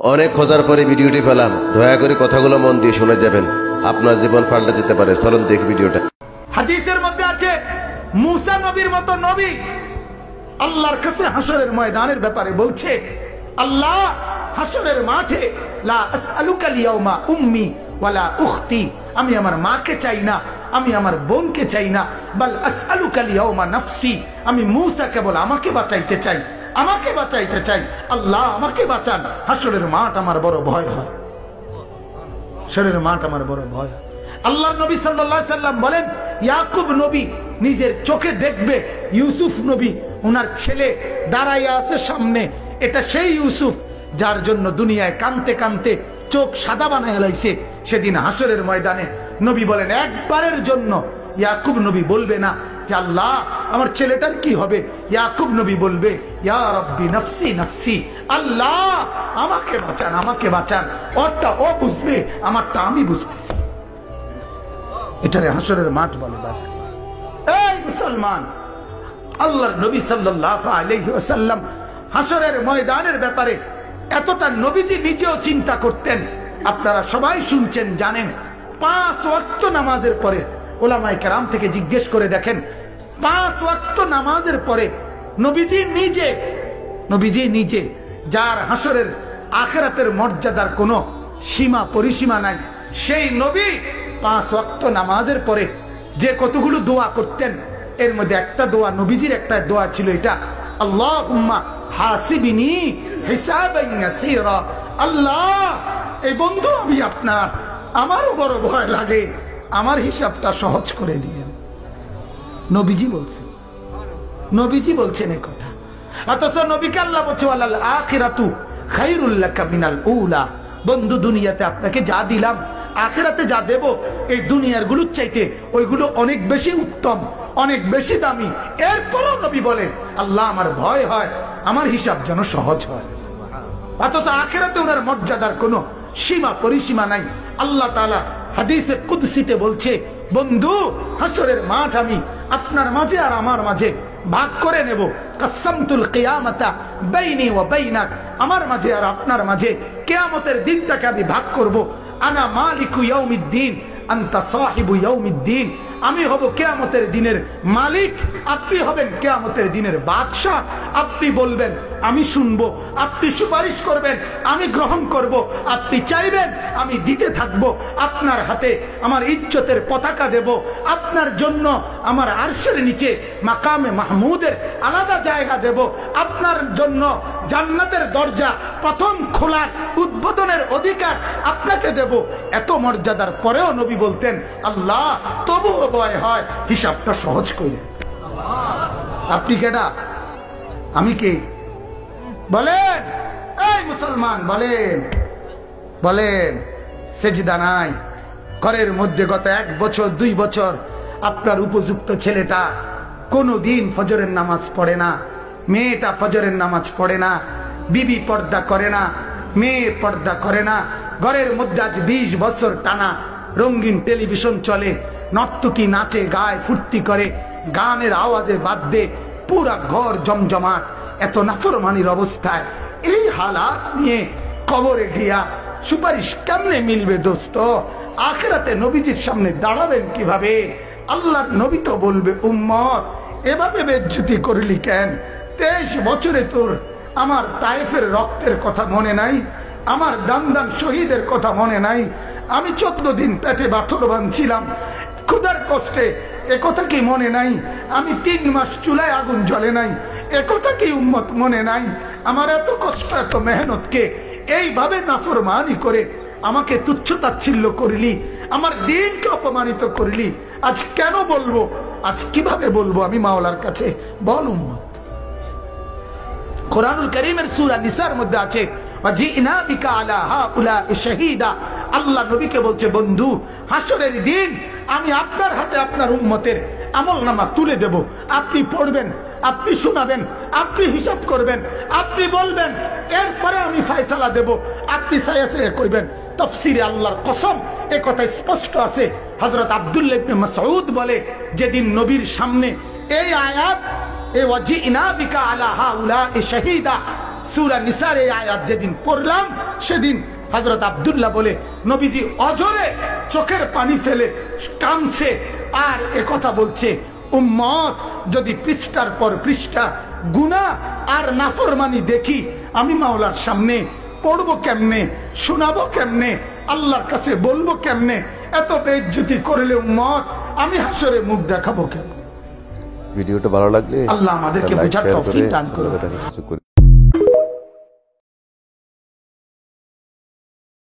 অনেক খোঁজার পরে ভিডিওটি পেলাম। দয়া করে কথাগুলো মন দিয়ে শুনে যাবেন, আপনার জীবন পাল্টে যেতে পারে। চলুন দেখি ভিডিওটা। হাদিসের মধ্যে আছে মুসা নবীর মতো নবী আল্লাহর কাছে হাসরের ময়দানের ব্যাপারে বলছে, আল্লাহ হাসরের মাঠে লা আসআলুকা লিয়াউমা উম্মি ওয়ালা উখতি, আমি আমার মাকে চাই না, আমি আমার বোনকে চাই না, বাল আসআলুকা লিয়াউমা নাফসি, আমি মুসা কেবল আমাকে বাঁচাইতে চাই, আমাকে বাঁচাইতে চাই। আল্লাহ আমাকে বাঁচান। হাসরের মাঠ আমার বড় ভয় হয়, হাসরের মাঠ আমার বড় ভয় হয়। আল্লাহর নবী সাল্লাল্লাহু আলাইহি সাল্লাম বলেন, ইয়াকুব নবী নিজের চোখে দেখবে ইউসুফ নবী ওনার ছেলে দাঁড়াইয়া আছে সামনে, এটা সেই ইউসুফ যার জন্য দুনিয়ায় কানতে কানতে চোখ সাদা বানায় লাইছে। সেদিন হাসরের ময়দানে নবী বলেন, একবারের জন্য ইয়াকুব নবী বলবে না যে আল্লাহ আমার ছেলেটার কি হবে। ইয়াকুব নবী বলবে, ইয়া রাব্বি নাফসি নাফসি, আল্লাহ আমাকে বাঁচান, আমাকে বাঁচান। ওরটা ও বুঝবে, আমারটা আমি বুঝতেছি। এটারে হাসরের মাঠ বলে। বাজার এই মুসলমান, আল্লাহর নবী সাল্লাল্লাহু আলাইহি ওয়াসাল্লাম হাসরের ময়দানের ব্যাপারে এতটা নবীজি নিজেও চিন্তা করতেন। আপনারা সবাই শুনছেন, জানেন। 5 ওয়াক্ত নামাজের পরে উলামায়ে কেরাম থেকে জিজ্ঞেস করে দেখেন, 5 ওয়াক্ত নামাজের পরে নবীজি নিজে যার হাসরের আখিরাতের মর্যাদার কোনো সীমা পরিসীমা নাই, সেই নবী 5 ওয়াক্ত নামাজের পরে যে কতগুলো দোয়া করতেন, এর মধ্যে একটা দোয়া, নবীজির একটা দোয়া ছিল এটা, আল্লাহুম্মা হাসিবিনি হিসাবান ইয়াসীরা, আল্লাহ এই বন্ধু আমি আপনার, আমারও বড় ভয় লাগে, আমার হিসাবটা সহজ করে দিয়েন। নবীজি বলছেন এই কথা। অথচ নবীকে আল্লাহ বলছে, ওয়ালাল আখিরাতু খায়রুল লাকা মিনাল উলা, বন্ধু দুনিয়াতে আপনাকে যা দিলাম, আখিরাতে যা দেব, এই দুনিয়ার গুলোর চাইতে ওইগুলো অনেক বেশি উত্তম, অনেক বেশি দামি। এরপরও নবী বলে, আল্লাহ আমার ভয় হয় আমার হিসাব যেন সহজ হয়। অথচ আখিরাতে ওনার মর্যাদার কোনো সীমা পরিসীমা নাই। আল্লাহ তাআলা হাদিসে কুদসিতে বলছে, বন্ধু হাসরের মাঠ আমি আপনার মাঝে আর আমার মাঝে ভাগ করে নেব। কাসামতুল কিয়ামাতা বাইনি ওয়া বাইনাক, আমার মাঝে আর আপনার মাঝে কিয়ামতের দিনটাকে আমি ভাগ করব। আনা মালিকু ইয়াউমিদ্দিন আনতা সাহিবু ইয়াউমিদ্দিন, আমি হব কিয়ামতের দিনের মালিক, আপনি হবেন কিয়ামতের দিনের বাদশা। আপনি বলবেন আমি শুনবো, আপনি সুপারিশ করবেন আমি গ্রহণ করব, আপনি চাইবেন আমি দিতে থাকব। আপনার হাতে আমার ইজ্জতের পতাকা দেব, আপনার জন্য আমার আরশের নিচে মাকামে মাহমুদের আলাদা জায়গা দেব, আপনার জন্য জান্নাতের দরজা প্রথম খোলার উদ্বোধনের অধিকার আপনাকে দেব। এত মর্যাদার পরেও নবী বলতেন, আল্লাহ তবুও ভয় হয়, হিসাবটা সহজ করে। আপনি কেডা, আমি কে? বলেন এই মুসলমান, বলেন সেজদা নাই ঘরের মধ্যে গত 1 বছর 2 বছর আপনার উপযুক্ত ছেলেটা কোনোদিন ফজরের নামাজ পড়ে না, মেয়েটা ফজরের নামাজ পড়ে না, বিবি পর্দা করে না, মেয়ে পর্দা করে না, ঘরের মধ্যে আজ 20 বছর টানা রঙিন টেলিভিশন চলে, নর্তকী নাচে গায় ফুর্তি করে, গানের আওয়াজে বাদ্যে পুরা ঘর জমজমাট, এত নাফরমানির অবস্থায় এই হালাত নিয়ে কবরে গিয়া সুপারিশ কেমনে মিলবে দোস্ত? আখিরাতে নবীজির সামনে দাঁড়াবেন কিভাবে? আল্লাহর নবী তো বলবে, উম্মত এভাবে বেজ্জতি করলি কেন? 23 বছরে তোর আমার তায়েফের রক্তের কথা মনে নাই? আমার দান শহীদের কথা মনে নাই? আমি 14 দিন পেটে পাথর বাঁধছিলাম ক্ষুধার কষ্টে, একথা কি মনে নাই? আমি 3 মাস চুলায় আগুন জ্বলে নাই, একথা কি উম্মত মনে নাই? আমার এত কষ্ট এত মেহনতকে এইভাবে নাফরমানি করে আমাকে তুচ্ছ তাচ্ছিল্য করলি, আমার দিনকে অপমানিত করলি, আজ কেন বলবো? আজ কিভাবে বলবো আমি মাওলার কাছে? বল উম্মত। কোরআনুল কারীমের সূরা নিসার মধ্যে আছে, ওয়াজিনা বিকা আলা হাউলা শাহীদা, আল্লাহ নবীকে বলছে, বন্ধু হাসরের দিন আমি আপনার হাতে আপনার উম্মতের আমলনামা তুলে দেব, আপনি পড়বেন, আপনি শোনাবেন, আপনি হিসাব করবেন, আপনি বলবেন, এরপরে আমি ফয়সালা দেব, আপনি সায়া কইবেন। তাফসীরে আল্লাহর কসম এই কথা স্পষ্ট আছে। হযরত আব্দুল্লাহ ইবনে মাসউদ বলে, যেদিন নবীর সামনে এই আয়াত, এই ওয়াজিনা বিকা আলা হাউলা শাহীদা সূরা নিসার এই আয়াত যেদিন পড়লাম সেদিন হযরত আব্দুল্লাহ বলে নবীজি অজরে চোখের পানি ফেলে কাঁদছে আর কথা বলছে, উম্মত যদি পৃষ্ঠার পর পৃষ্ঠা গুনাহ আর নাফরমানি দেখি আমি মাওলার সামনে পড়বো কেমনে, শোনাবো কেমনে, আল্লাহর কাছে বলবো কেমনে? এত বেইজ্জতি করলে উম্মত আমি হাসরে মুখ দেখাবো কেমনে? ভিডিওটা ভালো লাগলে আল্লাহ আমাদেরকে লাইক বোঝার শেয়ার তৌফিক করে দান করুন। কিছু করে